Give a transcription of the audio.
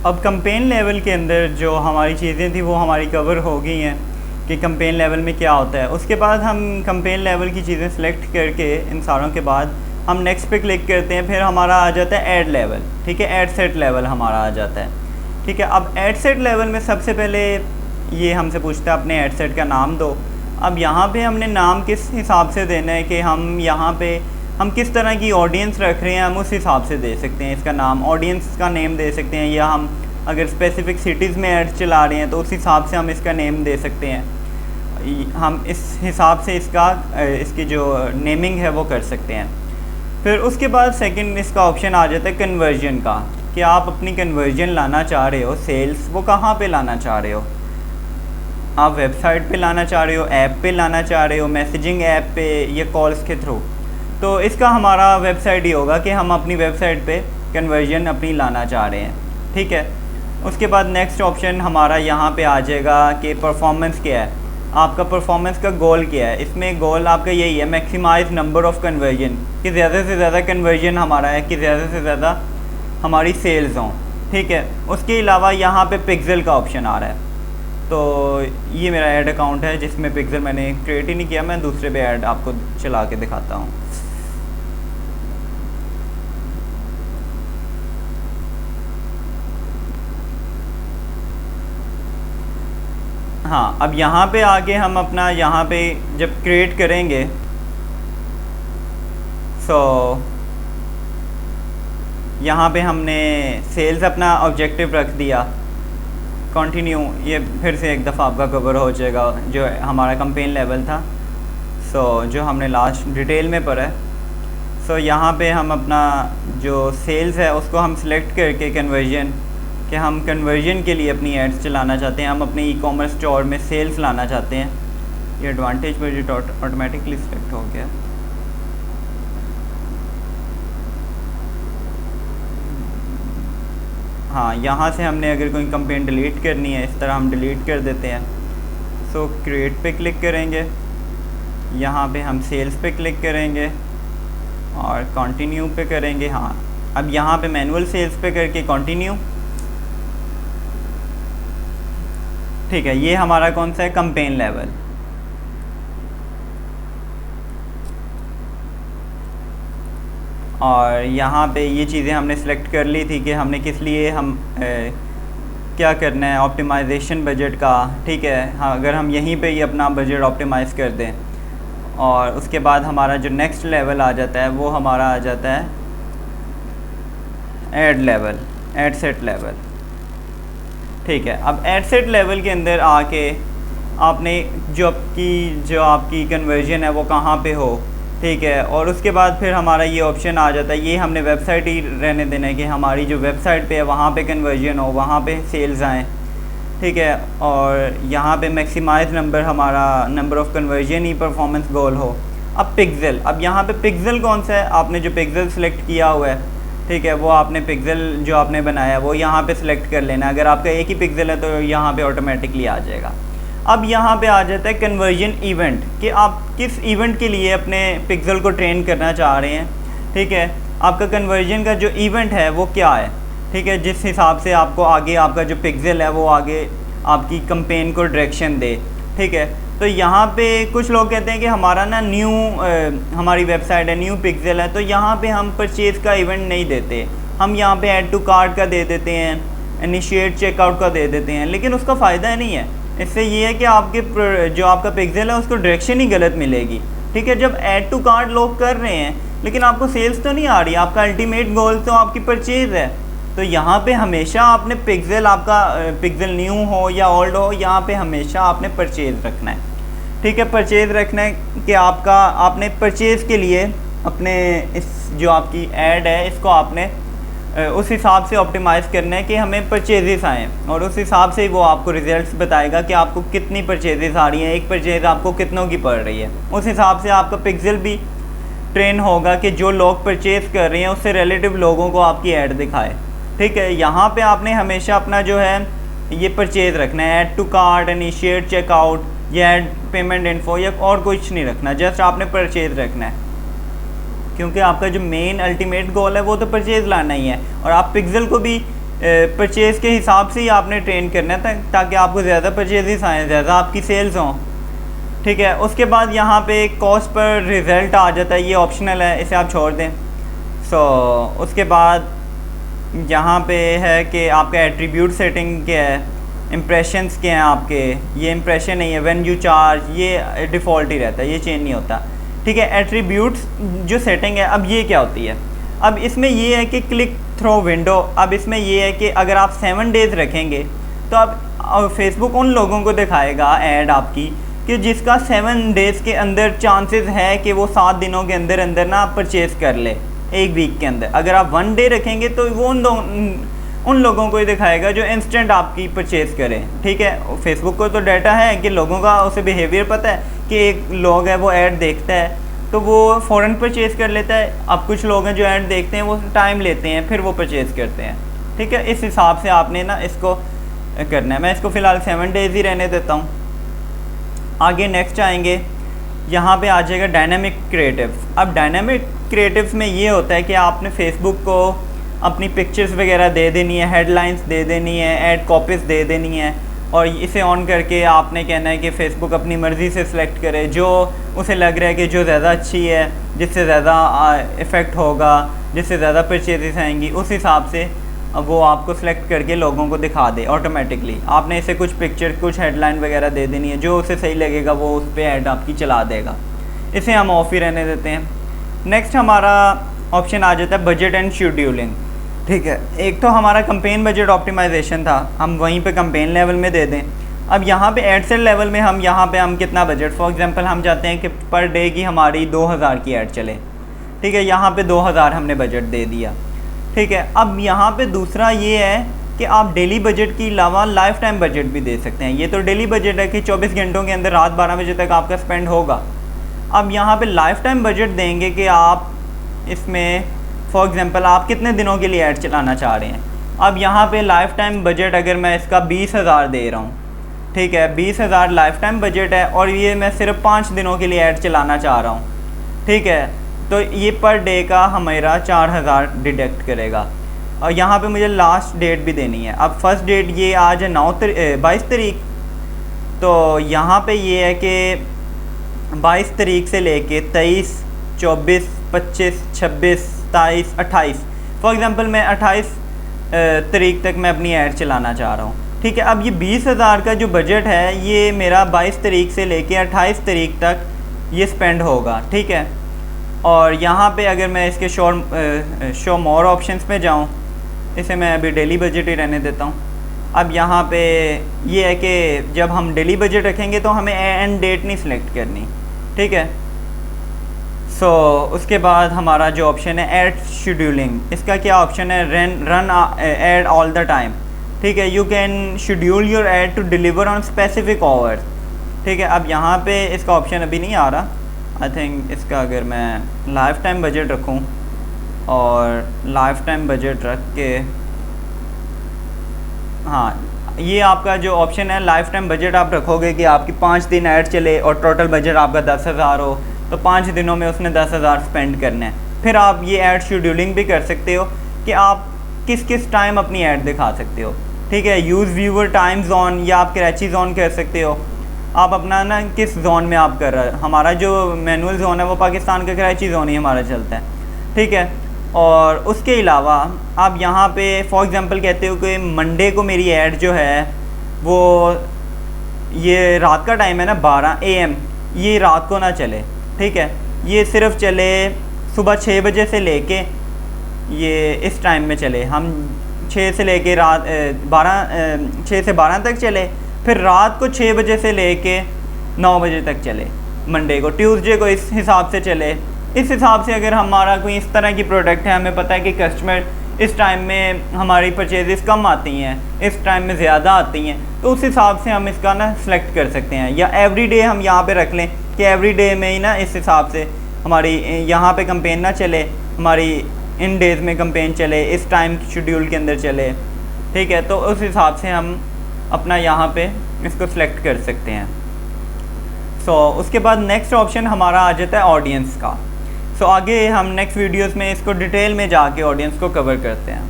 अब campaign level के अंदर जो हमारी चीज़ें थी वो हमारी कवर हो गई हैं कि कैंपेन लेवल में क्या होता है। उसके बाद हम कैंपेन लेवल की चीज़ें सेलेक्ट करके इन सारों के बाद हम नेक्स्ट पे क्लिक करते हैं, फिर हमारा आ जाता है ऐड लेवल। ठीक है, ऐड सेट लेवल हमारा आ जाता है। ठीक है, अब ऐड सेट लेवल में सबसे पहले ये हमसे पूछता है अपने ऐड सेट का नाम दो। अब यहाँ पे हमने नाम किस हिसाब से देना है कि हम यहाँ पे हम किस तरह की ऑडियंस रख रहे हैं, हम उस हिसाब से दे सकते हैं इसका नाम, ऑडियंस का नेम दे सकते हैं, या हम अगर स्पेसिफ़िक सिटीज़ में ऐड चला रहे हैं तो उस हिसाब से हम इसका नेम दे सकते हैं। हम इस हिसाब से इसकी जो नेमिंग है वो कर सकते हैं। फिर उसके बाद सेकंड इसका ऑप्शन आ जाता है कन्वर्जन का, कि आप अपनी कन्वर्जन लाना चाह रहे हो, सेल्स वो कहाँ पे लाना चाह रहे हो। आप वेबसाइट पे लाना चाह रहे हो, ऐप पे लाना चाह रहे हो, मैसेजिंग ऐप पे, या कॉल्स के थ्रू। तो इसका हमारा वेबसाइट ही होगा कि हम अपनी वेबसाइट पे कन्वर्जन अपनी लाना चाह रहे हैं। ठीक है, उसके बाद नेक्स्ट ऑप्शन हमारा यहाँ पे आ जाएगा कि परफॉर्मेंस क्या है, आपका परफॉर्मेंस का गोल क्या है। इसमें गोल आपका यही है, मैक्सिमाइज नंबर ऑफ़ कन्वर्जन, कि ज़्यादा से ज़्यादा कन्वर्जन हमारा है, कि ज़्यादा से ज़्यादा हमारी सेल्स हों। ठीक है, उसके अलावा यहाँ पे पिक्सल का ऑप्शन आ रहा है। तो ये मेरा ऐड अकाउंट है जिसमें पिक्सल मैंने क्रिएट ही नहीं किया, मैं दूसरे पे ऐड आपको चला के दिखाता हूँ। हाँ, अब यहाँ पे आके हम अपना यहाँ पे जब क्रिएट करेंगे यहाँ पे हमने सेल्स अपना ऑब्जेक्टिव रख दिया, कंटिन्यू, ये फिर से एक दफ़ा आपका कवर हो जाएगा जो हमारा कैंपेन लेवल था। जो हमने लास्ट डिटेल में पढ़ा है। यहाँ पे हम अपना जो सेल्स है उसको हम सिलेक्ट करके कन्वर्जन, कि हम कन्वर्जन के लिए अपनी एड्स चलाना चाहते हैं, हम अपने ई कॉमर्स स्टोर में सेल्स लाना चाहते हैं। ये एडवांटेज बजट ऑटोमेटिकली सिलेक्ट हो गया। हाँ, यहाँ से हमने अगर कोई कैंपेन डिलीट करनी है, इस तरह हम डिलीट कर देते हैं। क्रिएट पे क्लिक करेंगे, यहाँ पे हम सेल्स पे क्लिक करेंगे और कंटिन्यू पे करेंगे। हाँ, अब यहाँ पे मैनुअल सेल्स पे करके कंटिन्यू। ठीक है, ये हमारा कौन सा है, कैंपेन लेवल। और यहाँ पे ये चीज़ें हमने सेलेक्ट कर ली थी कि हमने किस लिए हम क्या करना है, ऑप्टिमाइजेशन बजट का। ठीक है, हाँ, अगर हम यहीं पे ही अपना बजट ऑप्टिमाइज़ कर दें, और उसके बाद हमारा जो नेक्स्ट लेवल आ जाता है वो हमारा आ जाता है add level, add set level. ठीक है, अब ऐड सेट लेवल के अंदर आके आपने जो आपकी कन्वर्जन है वो कहाँ पे हो। ठीक है, और उसके बाद फिर हमारा ये ऑप्शन आ जाता है, ये हमने वेबसाइट ही रहने देना है कि हमारी जो वेबसाइट पे है वहाँ पे कन्वर्जन हो, वहाँ पे सेल्स आएँ। ठीक है, और यहाँ पे मैक्सिमाइज नंबर, हमारा नंबर ऑफ़ कन्वर्जन ही परफॉर्मेंस गोल हो। अब पिक्सल, अब यहाँ पे पिक्सल कौन सा है, आपने जो पिक्सल सेलेक्ट किया हुआ है, ठीक है, वो आपने पिक्सल जो आपने बनाया वो यहाँ पे सिलेक्ट कर लेना। अगर आपका एक ही पिक्सल है तो यहाँ पे ऑटोमेटिकली आ जाएगा। अब यहाँ पे आ जाता है कन्वर्जन इवेंट, कि आप किस इवेंट के लिए अपने पिक्सल को ट्रेन करना चाह रहे हैं। ठीक है, आपका कन्वर्जन का जो इवेंट है वो क्या है। ठीक है, जिस हिसाब से आपको आगे आपका जो पिक्सल है वो आगे आपकी कैंपेन को डायरेक्शन दे। ठीक है, तो यहाँ पे कुछ लोग कहते हैं कि हमारा ना हमारी वेबसाइट है, न्यू पिक्सल है, तो यहाँ पे हम परचेज़ का इवेंट नहीं देते, हम यहाँ पे ऐड टू कार्ट का दे देते हैं, इनिशिएट चेकआउट का दे देते हैं। लेकिन उसका फ़ायदा नहीं है, इससे ये है कि आपके जो आपका पिक्सल है उसको डायरेक्शन ही गलत मिलेगी। ठीक है, जब ऐड टू कार्ट लोग कर रहे हैं लेकिन आपको सेल्स तो नहीं आ रही, आपका अल्टीमेट गोल तो आपकी परचेज़ है। तो यहाँ पे हमेशा आपने पिक्सल, आपका पिक्सल न्यू हो या ओल्ड हो, यहाँ पे हमेशा आपने परचेज़ रखना है। ठीक है, परचेज़ रखना है कि आपने परचेज़ के लिए अपने इस जो आपकी ऐड है इसको आपने उस हिसाब से ऑप्टिमाइज़ करना है कि हमें परचेजेस आएँ, और उस हिसाब से वो आपको रिजल्ट्स बताएगा कि आपको कितनी परचेजेस आ रही हैं, एक परचेज़ आपको कितनों की पड़ रही है। उस हिसाब से आपका पिक्सल भी ट्रेन होगा कि जो लोग परचेज़ कर रहे हैं उससे रिलेटिव लोगों को आपकी ऐड दिखाए। ठीक है, यहाँ पे आपने हमेशा अपना जो है ये परचेज़ रखना है, add to cart, initiate checkout, या ऐड पेमेंट इन्फो, या और कुछ नहीं रखना, जस्ट आपने परचेज़ रखना है, क्योंकि आपका जो मेन अल्टीमेट गोल है वो तो परचेज़ लाना ही है। और आप पिक्सल को भी परचेज़ के हिसाब से ही आपने ट्रेन करना है ताकि आपको ज़्यादा परचेजेस आएँ, ज़्यादा आपकी सेल्स हों। ठीक है, उसके बाद यहाँ पे कॉस्ट पर रिज़ल्ट आ जाता है, ये ऑप्शनल है, इसे आप छोड़ दें। उसके बाद यहाँ पे है कि आपका एट्रीब्यूट सेटिंग क्या है, इम्प्रेशंस क्या हैं आपके, ये इम्प्रेशन नहीं है, व्हेन यू चार्ज, ये डिफ़ॉल्ट ही रहता है, ये चेंज नहीं होता। ठीक है, एट्रीब्यूट्स जो सेटिंग है, अब ये क्या होती है, अब इसमें ये है कि क्लिक थ्रो विंडो, अब इसमें ये है कि अगर आप 7 डेज़ रखेंगे तो अब फेसबुक उन लोगों को दिखाएगा ऐड आपकी कि जिसका 7 डेज़ के अंदर चांसेस है कि वो 7 दिनों के अंदर अंदर ना आप परचेज़ कर ले, एक वीक के अंदर। अगर आप 1 डे रखेंगे तो वो उन लोगों को ही दिखाएगा जो इंस्टेंट आपकी परचेज़ करें। ठीक है, फेसबुक को तो डाटा है कि लोगों का उसे बिहेवियर पता है कि एक लोग है वो ऐड देखता है तो वो फ़ौरन परचेज़ कर लेता है। अब कुछ लोग हैं जो ऐड देखते हैं वो टाइम लेते हैं फिर वो परचेज़ करते हैं। ठीक है, इस हिसाब से आपने ना इसको करना है। मैं इसको फ़िलहाल 7 डेज़ ही रहने देता हूँ। आगे नेक्स्ट आएंगे, यहाँ पे आ जाएगा डायनामिक क्रिएटिव्स। अब डायनामिक क्रिएटिव्स में ये होता है कि आपने फेसबुक को अपनी पिक्चर्स वगैरह दे देनी है, हेडलाइंस दे देनी है, ऐड कॉपीज़ दे देनी है और इसे ऑन करके आपने कहना है कि फ़ेसबुक अपनी मर्ज़ी से सिलेक्ट करे जो उसे लग रहा है कि जो ज़्यादा अच्छी है, जिससे ज़्यादा इफ़ेक्ट होगा, जिससे ज़्यादा परचेजेस आएंगी, उस हिसाब से वो आपको सेलेक्ट करके लोगों को दिखा दे ऑटोमेटिकली। आपने इसे कुछ पिक्चर, कुछ हेडलाइन वगैरह दे देनी है, जो उसे सही लगेगा वो उस पर ऐड आपकी चला देगा। इसे हम ऑफ ही रहने देते हैं। नेक्स्ट हमारा ऑप्शन आ जाता है बजट एंड शेड्यूलिंग। ठीक है, एक तो हमारा कैंपेन बजट ऑप्टिमाइजेशन था, हम वहीं पे कैंपेन लेवल में दे दें। अब यहाँ पे एड सेल लेवल में हम कितना बजट, फॉर एग्जांपल हम चाहते हैं कि पर डे की हमारी 2000 की ऐड चले। ठीक है, यहाँ पे 2000 हमने बजट दे दिया। ठीक है, अब यहाँ पे दूसरा ये है कि आप डेली बजट के अलावा लाइफ टाइम बजट भी दे सकते हैं। ये तो डेली बजट है कि 24 घंटों के अंदर रात 12 बजे तक आपका स्पेंड होगा। अब यहाँ पे लाइफ टाइम बजट देंगे कि आप इसमें फॉर एग्ज़ाम्पल आप कितने दिनों के लिए ऐड चलाना चाह रहे हैं। अब यहाँ पे लाइफ टाइम बजट अगर मैं इसका 20,000 दे रहा हूँ, ठीक है, 20,000 लाइफ टाइम बजट है और ये मैं सिर्फ 5 दिनों के लिए ऐड चलाना चाह रहा हूँ। ठीक है, तो ये पर डे का हमारा 4000 डिडक्ट करेगा। और यहाँ पे मुझे लास्ट डेट भी देनी है। अब फर्स्ट डेट ये आज है 22 तारीख, तो यहाँ पे ये है कि 22 तारीख से लेके 23, 24, 25, 26, 27, 28, फॉर एग्ज़ाम्पल मैं 28 तारीख तक मैं अपनी ऐड चलाना चाह रहा हूँ। ठीक है, अब ये 20,000 का जो बजट है ये मेरा 22 तारीख से लेके 28 तारीख तक ये स्पेंड होगा। ठीक है, और यहाँ पे अगर मैं इसके शो मोर ऑप्शंस पे जाऊँ, इसे मैं अभी डेली बजट ही रहने देता हूँ। अब यहाँ पे ये है कि जब हम डेली बजट रखेंगे तो हमें एंड डेट नहीं सिलेक्ट करनी। ठीक है, उसके बाद हमारा जो ऑप्शन है ऐड शेड्यूलिंग, इसका क्या ऑप्शन है, run ad all the time. ठीक है, you can schedule your ad to deliver on specific hours. ठीक है, अब यहाँ पे इसका ऑप्शन अभी नहीं आ रहा। आई थिंक इसका अगर मैं लाइफ टाइम बजट रखूँ और लाइफ टाइम बजट रख के, हाँ, ये आपका जो ऑप्शन है लाइफ टाइम बजट आप रखोगे कि आपकी 5 दिन ऐड चले और टोटल बजट आपका 10,000 हो, तो 5 दिनों में उसने 10,000 स्पेंड करना है। फिर आप ये ऐड शेड्यूलिंग भी कर सकते हो कि आप किस किस टाइम अपनी ऐड दिखा सकते हो। ठीक है, यूज़ व्यूअर टाइम जोन या आप कराची जोन कर सकते हो। आप अपना ना किस जोन में आप कर रहे हो। हमारा जो मैनुअल जोन है वो पाकिस्तान का कराची जोन ही हमारा चलता है। ठीक है, और उसके अलावा आप यहाँ पे फॉर एग्ज़ाम्पल कहते हो कि मंडे को मेरी ऐड जो है वो ये रात का टाइम है ना 12 AM, ये रात को ना चले। ठीक है, ये सिर्फ चले सुबह 6 बजे से लेके ये इस टाइम में चले। हम 6 से लेके रात 6 से 12 तक चले, फिर रात को 6 बजे से लेके 9 बजे तक चले मंडे को। ट्यूसडे को इस हिसाब से चले। इस हिसाब से अगर हमारा कोई इस तरह की प्रोडक्ट है, हमें पता है कि कस्टमर इस टाइम में हमारी परचेजेस कम आती हैं, इस टाइम में ज़्यादा आती हैं, तो उस हिसाब से हम इसका ना सेलेक्ट कर सकते हैं। या एवरी डे हम यहाँ पे रख लें कि एवरी डे में ही ना इस हिसाब से हमारी यहाँ पे कैंपेन ना चले, हमारी इन डेज़ में कैंपेन चले, इस टाइम शेड्यूल के अंदर चले। ठीक है, तो उस हिसाब से हम अपना यहाँ पे इसको सिलेक्ट कर सकते हैं। उसके बाद नेक्स्ट ऑप्शन हमारा आ जाता है ऑडियंस का। आगे हम नेक्स्ट वीडियोस में इसको डिटेल में जाके ऑडियंस को कवर करते हैं।